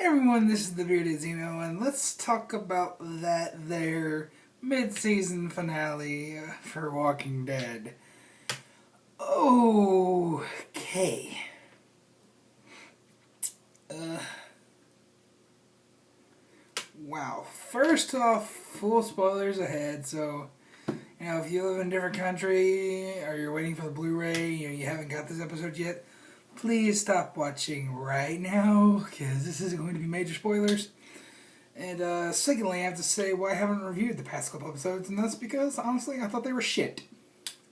Everyone, this is the Bearded Zeno, and let's talk about that there mid-season finale for Walking Dead. Okay. Uh, wow. First off, full spoilers ahead, so, if you live in a different country, or you're waiting for the Blu-ray, you haven't got this episode yet, please stop watching right now, because this is going to be major spoilers. And secondly, I have to say why I haven't reviewed the past couple episodes, and that's because, honestly, I thought they were shit.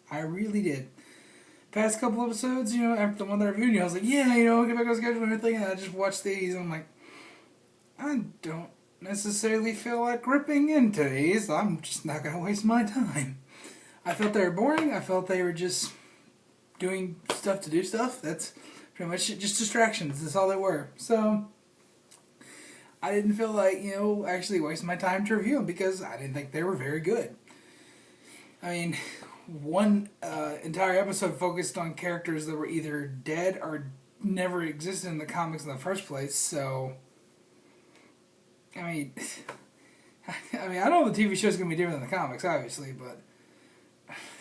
I really did. Past couple episodes, after the one that I reviewed, I was like, yeah, get back on schedule and everything, and I just watched these, and I'm like, I don't necessarily feel like ripping into these. I'm just not going to waste my time. I felt they were boring. I felt they were just doing stuff to do stuff. That's pretty much just distractions. That's all they were. So I didn't feel like, actually wasting my time to review them because I didn't think they were very good. I mean, one entire episode focused on characters that were either dead or never existed in the comics in the first place, so I mean, I know the TV show's going to be different than the comics, obviously, but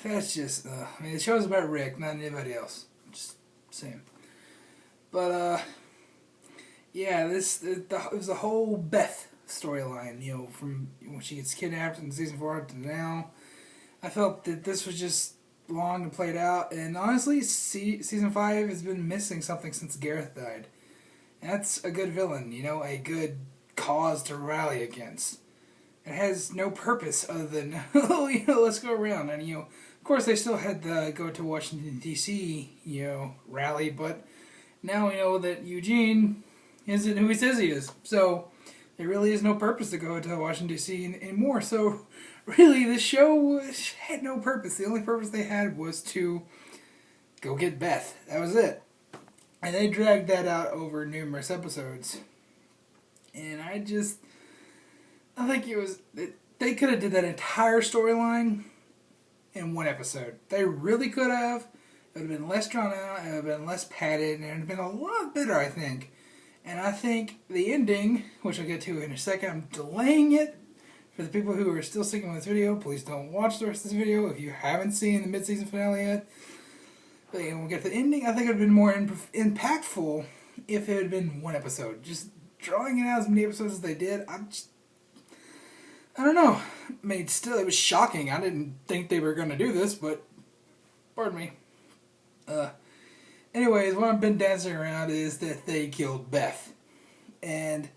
that's just, the show's about Rick, not anybody else. Just saying. But, yeah, it was the whole Beth storyline, from when she gets kidnapped in season 4 up to now. I felt that this was just long and played out, and honestly, season 5 has been missing something since Gareth died. And that's a good villain, a good cause to rally against. It has no purpose other than, let's go around. And, of course they still had the go to Washington, D.C., rally, but now we know that Eugene isn't who he says he is. So there really is no purpose to go to Washington, D.C. anymore. So really, the show had no purpose. The only purpose they had was to go get Beth. That was it. And they dragged that out over numerous episodes. And I think they could have did that entire storyline in one episode. They really could have. It would have been less drawn out, it would have been less padded, and it would have been a lot better, I think. And I think the ending, which I'll get to in a second, I'm delaying it. For the people who are still sticking with this video, please don't watch the rest of this video if you haven't seen the mid-season finale yet. But we'll get to the ending. I think it would have been more impactful if it had been one episode. Just drawing it out as many episodes as they did, I don't know. I mean, still, it was shocking. I didn't think they were going to do this, but pardon me. Anyways, what I've been dancing around is that they killed Beth. And,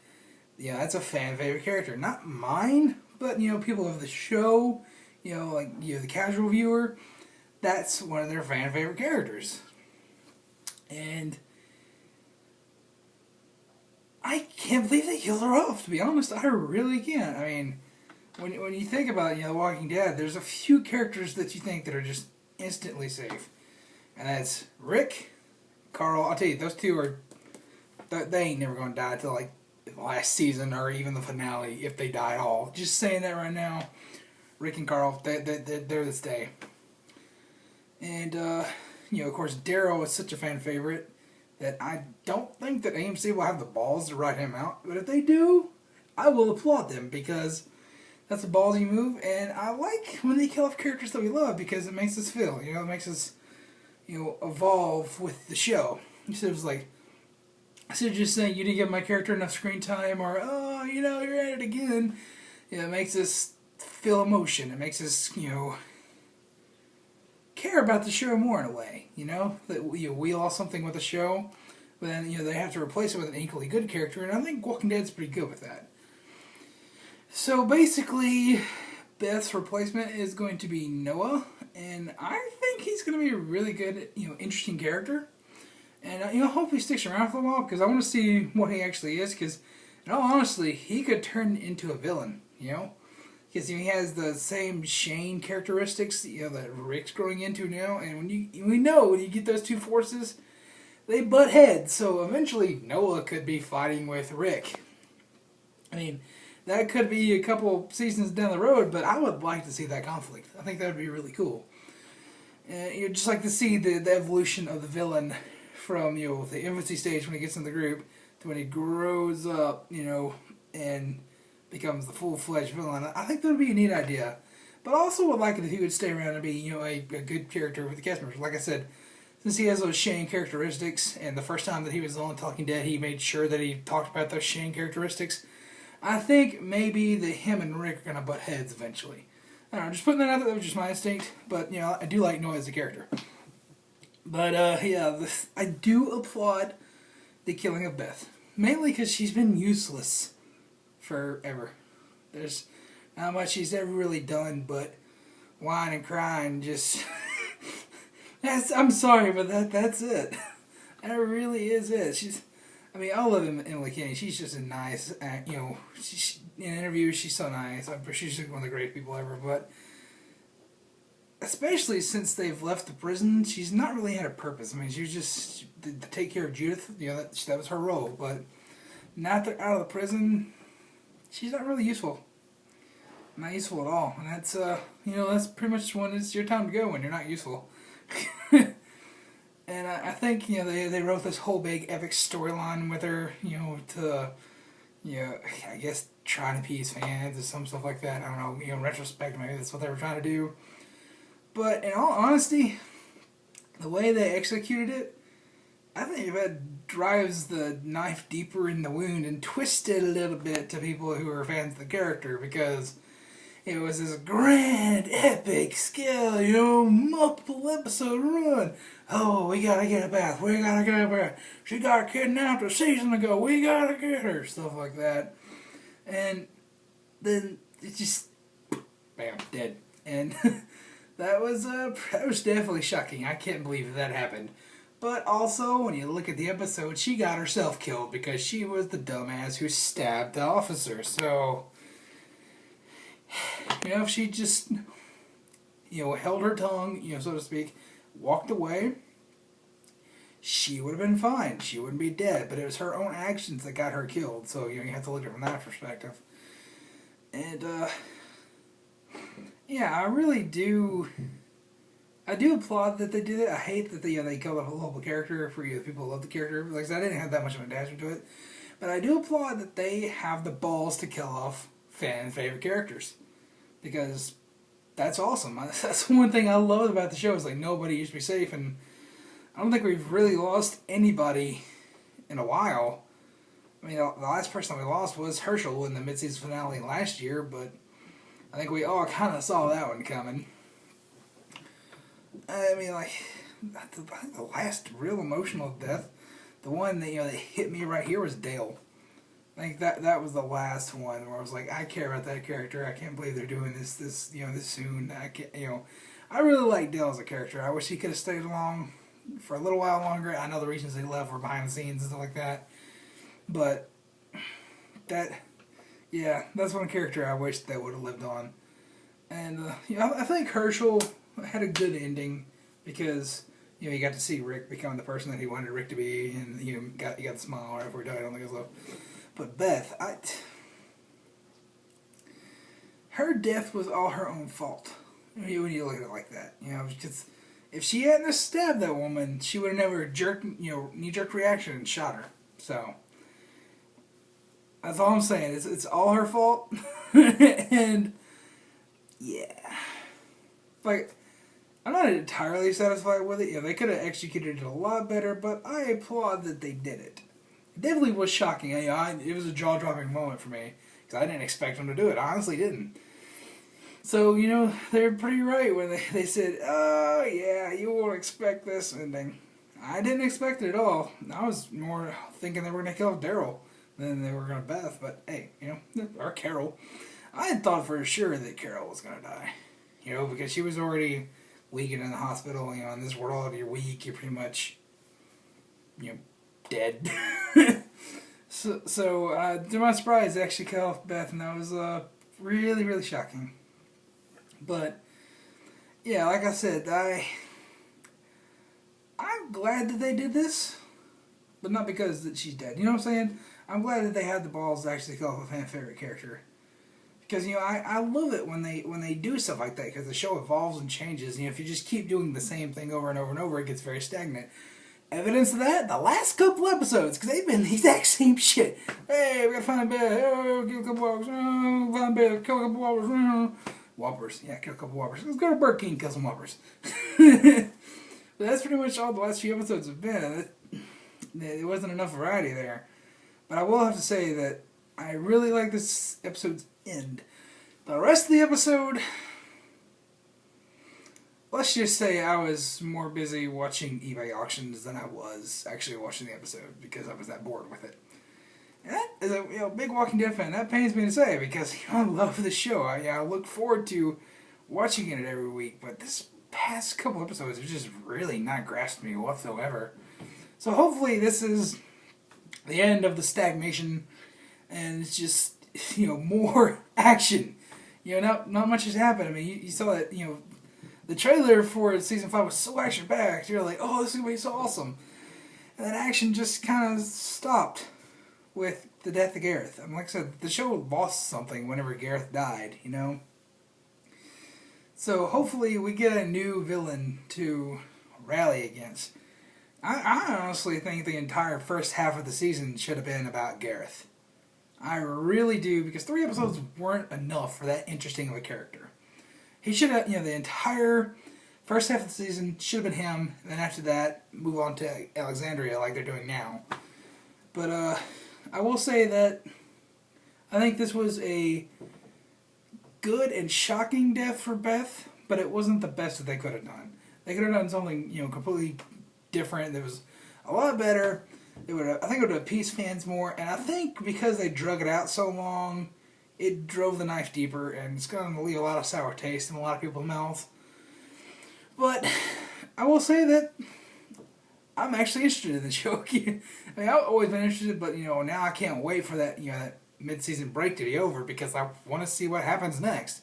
that's a fan favorite character. Not mine, but, people of the show, the casual viewer, that's one of their fan favorite characters. And I can't believe they killed her off, to be honest. I really can't. I mean, when you think about, The Walking Dead, there's a few characters that you think that are just instantly safe. And that's Rick, Carl. I'll tell you, those two are, they ain't never going to die till, last season or even the finale, if they die at all. Just saying that right now. Rick and Carl, they're to stay. And, of course, Daryl is such a fan favorite that I don't think that AMC will have the balls to write him out. But if they do, I will applaud them because that's a ballsy move. And I like when they kill off characters that we love because it makes us feel, it makes us, evolve with the show. Instead of just saying you didn't give my character enough screen time or, oh, you're at it again. It makes us feel emotion. It makes us, care about the show more in a way, that we lost something with the show, but then, they have to replace it with an equally good character, and I think Walking Dead's pretty good with that. So basically, Beth's replacement is going to be Noah, and I think he's going to be a really good, interesting character, and, hope he sticks around for a while, because I want to see what he actually is, because, in all honesty, he could turn into a villain, because he has the same Shane characteristics, that Rick's growing into now. And when you get those two forces, they butt heads. So eventually, Noah could be fighting with Rick. I mean, that could be a couple seasons down the road, but I would like to see that conflict. I think that would be really cool. You'd just like to see the evolution of the villain from the infancy stage when he gets in the group to when he grows up, and becomes the full-fledged villain. I think that would be a neat idea. But I also would like it if he would stay around and be, a good character with the cast members. Like I said, since he has those Shane characteristics, and the first time that he was on Talking Dead, he made sure that he talked about those Shane characteristics. I think maybe that him and Rick are going to butt heads eventually. I don't know, just putting that out there, that was just my instinct. But, I do like Noah as a character. But, I do applaud the killing of Beth. Mainly because she's been useless forever. There's not much she's ever really done but whine and cry and just... I'm sorry, but that's it. That really is it. I love Emily Kinney. She's just a nice, in interviews she's so nice. I'm sure she's one of the greatest people ever, but especially since they've left the prison, she's not really had a purpose. She was just to take care of Judith. That was her role. But now that they're out of the prison, she's not really useful. Not useful at all. And that's that's pretty much when it's your time to go, when you're not useful. And I think they wrote this whole big epic storyline with her, to I guess trying to appease fans or some stuff like that. I don't know. In retrospect, maybe that's what they were trying to do. But in all honesty, the way they executed it, I think it drives the knife deeper in the wound and twists it a little bit to people who are fans of the character, because it was this grand, epic skill, multiple episode run. Oh, we gotta get her back. We gotta get her back. She got kidnapped a season ago. We gotta get her. Stuff like that. And then it just, bam, dead. And that was definitely shocking. I can't believe that happened. But also, when you look at the episode, she got herself killed because she was the dumbass who stabbed the officer. So, if she just, held her tongue, so to speak, walked away, she would have been fine. She wouldn't be dead. But it was her own actions that got her killed. So, you have to look at it from that perspective. And, I really do... I do applaud that they did it. I hate that they killed a lovable character for the people who love the character. Like I said, I didn't have that much of an attachment to it. But I do applaud that they have the balls to kill off fan favorite characters. Because that's awesome. That's one thing I love about the show, is like nobody used to be safe, and I don't think we've really lost anybody in a while. The last person we lost was Herschel in the mid-season finale last year, but I think we all kind of saw that one coming. The last real emotional death, the one that that hit me right here, was Dale. I think that was the last one where I was like, I care about that character. I can't believe they're doing this soon. I can't, I really like Dale as a character. I wish he could have stayed along for a little while longer. I know the reasons they left were behind the scenes and stuff like that, but that's one character I wish that would have lived on. And I think Herschel had a good ending because you got to see Rick become the person that he wanted Rick to be, and you got the smile right before he died on the love. But Beth, her death was all her own fault. When you look at it like that, because if she hadn't stabbed that woman, she would have never knee-jerk reaction and shot her. So that's all I'm saying. It's all her fault, and I'm not entirely satisfied with it. They could have executed it a lot better, but I applaud that they did it. It definitely was shocking. It was a jaw-dropping moment for me, because I didn't expect them to do it. I honestly didn't. So, they're pretty right when they said, oh, yeah, you won't expect this ending. I didn't expect it at all. I was more thinking they were going to kill Daryl than they were going to Beth, but hey, or Carol. I had thought for sure that Carol was going to die, because she was already weakened in the hospital. In this world, you're weak, you're pretty much, dead. So to my surprise, they actually cut off Beth, and that was really, really shocking. But like I said, I'm glad that they did this, but not because that she's dead. You know what I'm saying? I'm glad that they had the balls to actually kill off a fan favorite character. Because I love it when they do stuff like that, because the show evolves and changes. If you just keep doing the same thing over and over and over, it gets very stagnant. Evidence of that, the last couple episodes, because they've been the exact same shit. Hey, we gotta find Beth. Oh, kill a couple Whoppers. Oh, find Beth. Kill a couple Whoppers. Oh. Whoppers. Yeah, kill a couple Whoppers. Let's go to Burger King, kill some Whoppers. But that's pretty much all the last few episodes have been. There wasn't enough variety there. But I will have to say that I really like this episode's end. The rest of the episode, let's just say I was more busy watching eBay auctions than I was actually watching the episode because I was that bored with it. And that is a big Walking Dead fan. That pains me to say because I love the show. I look forward to watching it every week. But this past couple episodes have just really not grasped me whatsoever. So hopefully this is the end of the stagnation, and it's just more action. Not much has happened. I mean, you saw that the trailer for season 5 was so action packed. You're like, oh, this is gonna be so awesome, and then action just kind of stopped with the death of Gareth. I mean, like I said, the show lost something whenever Gareth died. So hopefully we get a new villain to rally against. I honestly think the entire first half of the season should have been about Gareth. I really do, because 3 episodes weren't enough for that interesting of a character. He should have, the entire first half of the season should have been him, and then after that, move on to Alexandria like they're doing now. But I will say that I think this was a good and shocking death for Beth, but it wasn't the best that they could have done. They could have done something, completely different that was a lot better. I think it would have appeased fans more, and I think because they drug it out so long, it drove the knife deeper, and it's going to leave a lot of sour taste in a lot of people's mouths. But I will say that I'm actually interested in the show. I mean, I've always been interested, but now I can't wait for that that mid-season break to be over because I want to see what happens next.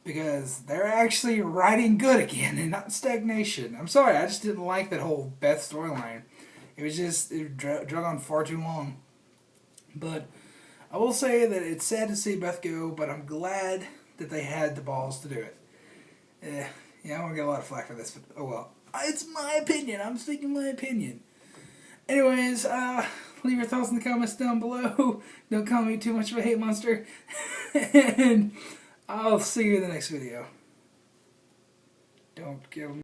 Because they're actually writing good again and not stagnation. I'm sorry, I just didn't like that whole Beth storyline. It drug on far too long. But I will say that it's sad to see Beth go, but I'm glad that they had the balls to do it. I'm going to get a lot of flack for this, but oh well. It's my opinion. I'm speaking my opinion. Anyways, leave your thoughts in the comments down below. Don't call me too much of a hate monster. And I'll see you in the next video. Don't kill me.